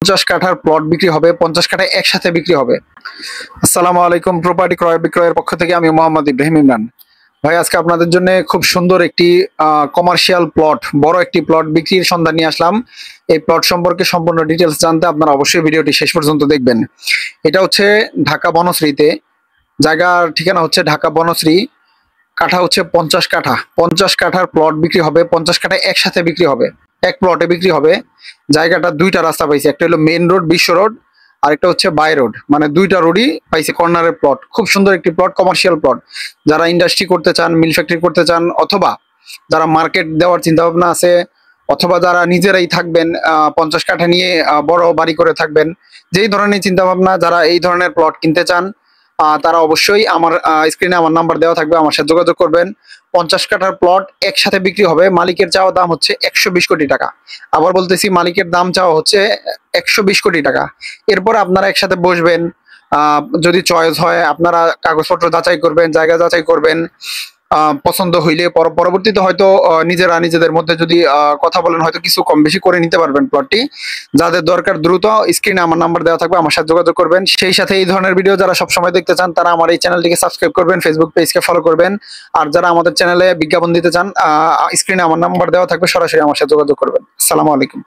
50 কাঠার plot বিক্রি হবে, 50 কাঠা একসাথে বিক্রি হবে। আসসালামু আলাইকুম, প্রপার্টি ক্রয় বিক্রয়ের পক্ষ থেকে আমি মোহাম্মদ ইব্রাহিম ইমরান। ভাই, আজকে আপনাদের জন্য খুব সুন্দর একটি কমার্শিয়াল প্লট, বড় একটি প্লট বিক্রির সন্ধান নিয়ে আসলাম। এই প্লট সম্পর্কে সম্পূর্ণ ডিটেলস জানতে আপনারা অবশ্যই ভিডিওটি শেষ পর্যন্ত দেখবেন। এটা হচ্ছে ঢাকা বনশ্রীতে, জায়গার ঠিকানা হচ্ছে ঢাকা বনশ্রী। কাঠা হচ্ছে 50 কাঠা, 50 কাঠার প্লট বিক্রি হবে, 50 কাঠা একসাথে বিক্রি হবে, এক প্লটে বিক্রি হবে। জায়গাটা দুইটা রাস্তা পাইছে, একটা হলো মেইন রোড বিশ্ব রোড, আরেকটা হচ্ছে বাই রোড, মানে দুইটা রোডই পাইছে কর্নারের প্লট। খুব সুন্দর একটি প্লট, কমার্শিয়াল প্লট। যারা ইন্ডাস্ট্রি করতে চান, মিল ফ্যাক্টরি করতে চান, অথবা যারা মার্কেট দেওয়ার চিন্তা ভাবনা আছে, অথবা যারা নিজেরাই থাকবেন 50 কাঠা নিয়ে বড় বাড়ি করে থাকবেন, যেই ধরনের চিন্তা ভাবনা, যারা এই ধরনের প্লট কিনতে চান, তারা অবশ্যই আমার স্ক্রিনে আমার নাম্বার দেওয়া থাকবে, আমার সাথে যোগাযোগ করবেন। 50 কাঠার প্লট একসাথে বিক্রি হবে। মালিকের চাওয়া দাম হচ্ছে 120 কোটি টাকা। আবার বলতেছি, মালিকের দাম চাওয়া হচ্ছে 120 কোটি টাকা। এরপর আপনারা একসাথে বসবেন, যদি চয়েস হয় আপনারা কাগজপত্র যাচাই করবেন, জায়গা যাচাই করবেন। পছন্দ হইলে পরবর্তীতে হয়তো নিজেরা নিজেদের মধ্যে যদি কথা বলেন, হয়তো কিছু কম বেশি করে নিতে পারবেন প্লটটি। যাদের দরকার দ্রুত স্ক্রিনে আমার নাম্বার দেওয়া থাকবে, আমার সাথে যোগাযোগ করবেন। সেই সাথে এই ধরনের ভিডিও যারা সবসময় দেখতে চান, তারা আমার এই চ্যানেলটিকে সাবস্ক্রাইব করবেন, ফেসবুক পেজকে ফলো করবেন। আর যারা আমাদের চ্যানেলে বিজ্ঞাপন দিতে চান, স্ক্রিনে আমার নাম্বার দেওয়া থাকবে, সরাসরি আমার সাথে যোগাযোগ করবেন। আসসালামু আলাইকুম।